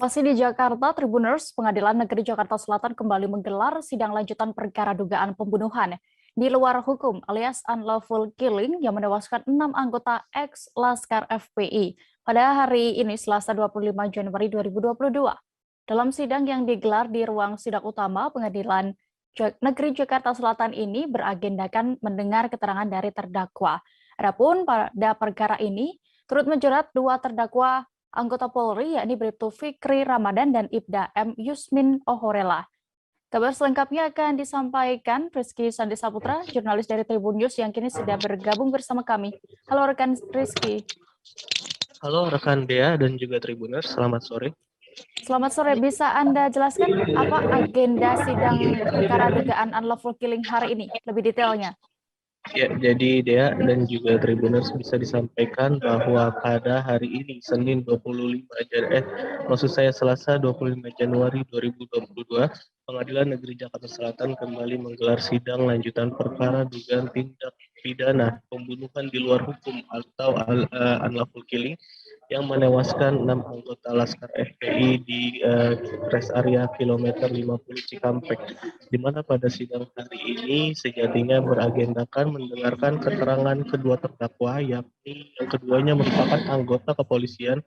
Masih di Jakarta, Tribuners, Pengadilan Negeri Jakarta Selatan kembali menggelar sidang lanjutan perkara dugaan pembunuhan di luar hukum alias unlawful killing yang menewaskan 6 anggota ex-Laskar FPI pada hari ini Selasa 25 Januari 2022. Dalam sidang yang digelar di ruang sidang utama Pengadilan Negeri Jakarta Selatan ini beragendakan mendengar keterangan dari terdakwa. Adapun pada perkara ini turut menjerat dua terdakwa anggota Polri yakni Bribtu Fikri Ramadan dan Ibda M. Yusmin Ohorela. Kabar selengkapnya akan disampaikan Rizky Sandi Saputra, jurnalis dari Tribun News yang kini sudah bergabung bersama kami. Halo rekan Rizky. Halo rekan Dea dan juga Tribuners, selamat sore. Selamat sore, bisa Anda jelaskan apa agenda sidang perkara dugaan unlawful killing hari ini? Lebih detailnya. Ya, jadi Dea dan juga Tribuners bisa disampaikan bahwa pada hari ini, Senin 25 Selasa 25 Januari 2022, Pengadilan Negeri Jakarta Selatan kembali menggelar sidang lanjutan perkara dugaan tindak pidana pembunuhan di luar hukum atau unlawful killing yang menewaskan 6 anggota Laskar FPI di rest area kilometer 50 Cikampek, di mana pada sidang hari ini sejatinya beragendakan mendengarkan keterangan kedua terdakwa, yakni yang keduanya merupakan anggota kepolisian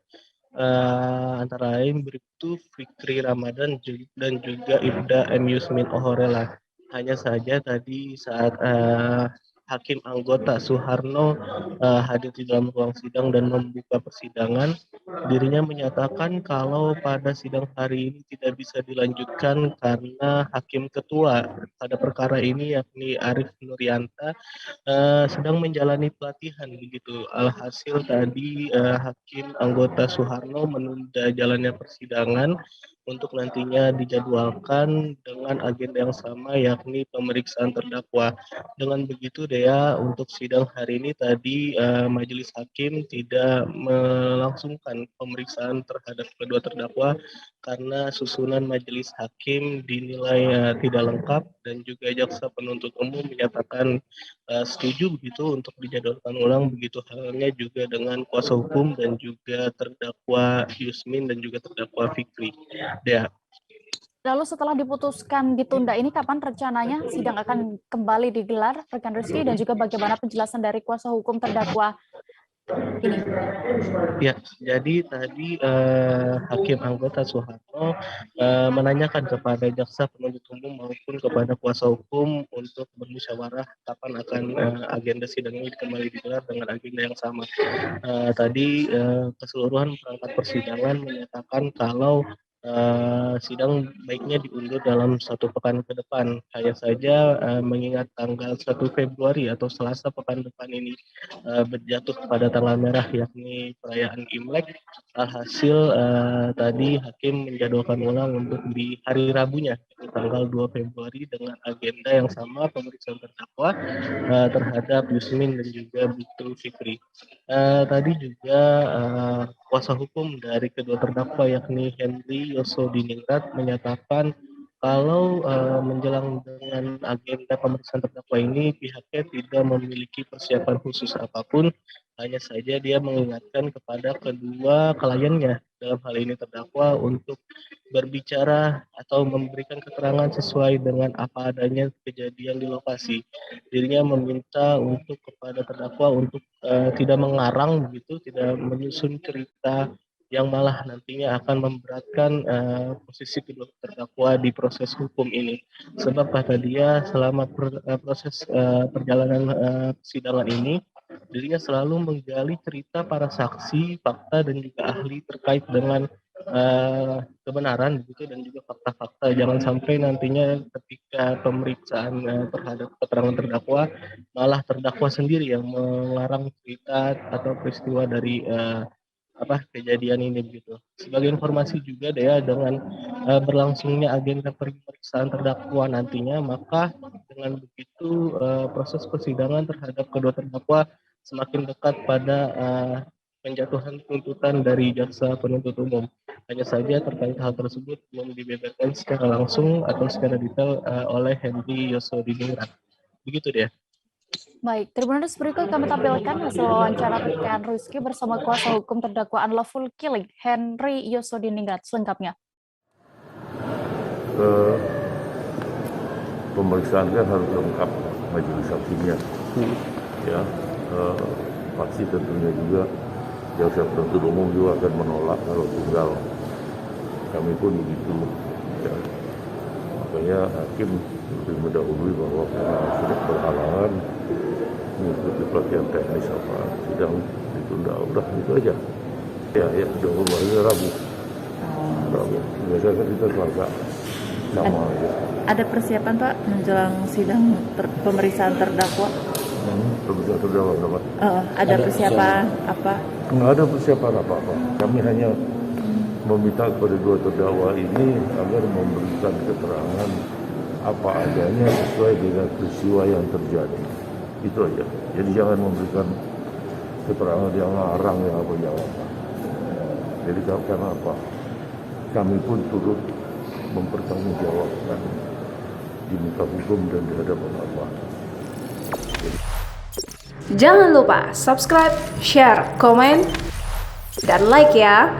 antara lain Bribtu Fikri Ramadan dan juga Ibda M. Yusmin Ohorela. Hanya saja tadi saat Hakim anggota Suharno hadir di dalam ruang sidang dan membuka persidangan, dirinya menyatakan kalau pada sidang hari ini tidak bisa dilanjutkan karena Hakim Ketua pada perkara ini yakni Arif Nuryanta sedang menjalani pelatihan begitu. Alhasil tadi Hakim anggota Suharno menunda jalannya persidangan untuk nantinya dijadwalkan dengan agenda yang sama yakni pemeriksaan terdakwa. Dengan begitu Dea, untuk sidang hari ini tadi majelis hakim tidak melangsungkan pemeriksaan terhadap kedua terdakwa karena susunan majelis hakim dinilai tidak lengkap dan juga jaksa penuntut umum menyatakan setuju begitu untuk dijadwalkan ulang, begitu halnya juga dengan kuasa hukum dan juga terdakwa Yusmin dan juga terdakwa Fikri. Ya. Lalu setelah diputuskan ditunda ini, kapan rencananya sidang akan kembali digelar, rekan Rizky, dan juga bagaimana penjelasan dari kuasa hukum terdakwa ini? Ya, jadi tadi Hakim anggota Soeharto menanyakan kepada jaksa penuntut umum maupun kepada kuasa hukum untuk bermusyawarah kapan akan agenda sidang ini kembali digelar dengan agenda yang sama. Tadi keseluruhan perangkat persidangan menyatakan kalau sidang baiknya diundur dalam 1 pekan ke depan. Hanya saja mengingat tanggal 1 Februari atau Selasa pekan depan ini berjatuh pada tanggal merah yakni perayaan Imlek. Alhasil tadi hakim menjadwalkan ulang untuk di hari Rabunya tanggal 2 Februari dengan agenda yang sama pemeriksaan terdakwa terhadap Yusmin dan juga Bribtu Fikri. Tadi juga kuasa hukum dari kedua terdakwa yakni Henry Yosodiningrat menyatakan kalau menjelang dengan agenda pemeriksaan terdakwa ini pihaknya tidak memiliki persiapan khusus apapun, hanya saja dia mengingatkan kepada kedua kliennya dalam hal ini terdakwa untuk berbicara atau memberikan keterangan sesuai dengan apa adanya kejadian di lokasi. Dirinya meminta untuk kepada terdakwa untuk tidak mengarang begitu, tidak menyusun cerita yang malah nantinya akan memberatkan posisi kedua terdakwa di proses hukum ini. Sebab kata dia selama proses perjalanan persidangan ini, dirinya selalu menggali cerita para saksi, fakta dan juga ahli terkait dengan kebenaran begitu dan juga fakta-fakta. Jangan sampai nantinya ketika pemeriksaan terhadap keterangan terdakwa malah terdakwa sendiri yang mengarang cerita atau peristiwa dari kejadian ini begitu. Sebagai informasi juga Dea, dengan berlangsungnya agenda pemeriksaan terdakwa nantinya, maka dengan begitu proses persidangan terhadap kedua terdakwa semakin dekat pada penjatuhan tuntutan dari jaksa penuntut umum. Hanya saja terkait hal tersebut belum dibeberkan secara langsung atau secara detail oleh Henry Yosodiningrat. Begitu dia. Baik, Tribuners berikut kami tampilkan hasil wawancara rekan Rizky bersama kuasa hukum terdakwa unlawful killing Henry Yosodiningrat selengkapnya. Pemeriksaan kan harus lengkap majelis hakimnya. Ya, pasti tentunya juga jaksa penuntut umum juga akan menolak kalau tunggal. Kami pun begitu. Ya. Makanya hakim lebih mendahului bahwa karena sudah berhalangan mengikuti pelatihan teknis apa sidang ditunda, udah itu aja. Ya sudah mulai Rabu. Biasanya kan kita Selasa sama aja. Ada persiapan Pak menjelang sidang pemeriksaan terdakwa? Pemeriksaan terdakwa dapat. Ada persiapan apa? Nggak ada persiapan apa-apa. Kami hanya meminta kepada dua terdakwa ini agar memberikan keterangan apa adanya sesuai dengan peristiwa yang terjadi. Itu aja. Jadi jangan memberikan keterangan yang ngarang yang apa. Jadi karena apa? Kami pun turut mempertanggungjawabkan di muka hukum dan di hadapan Allah. Jangan lupa subscribe, share, komen, dan like ya.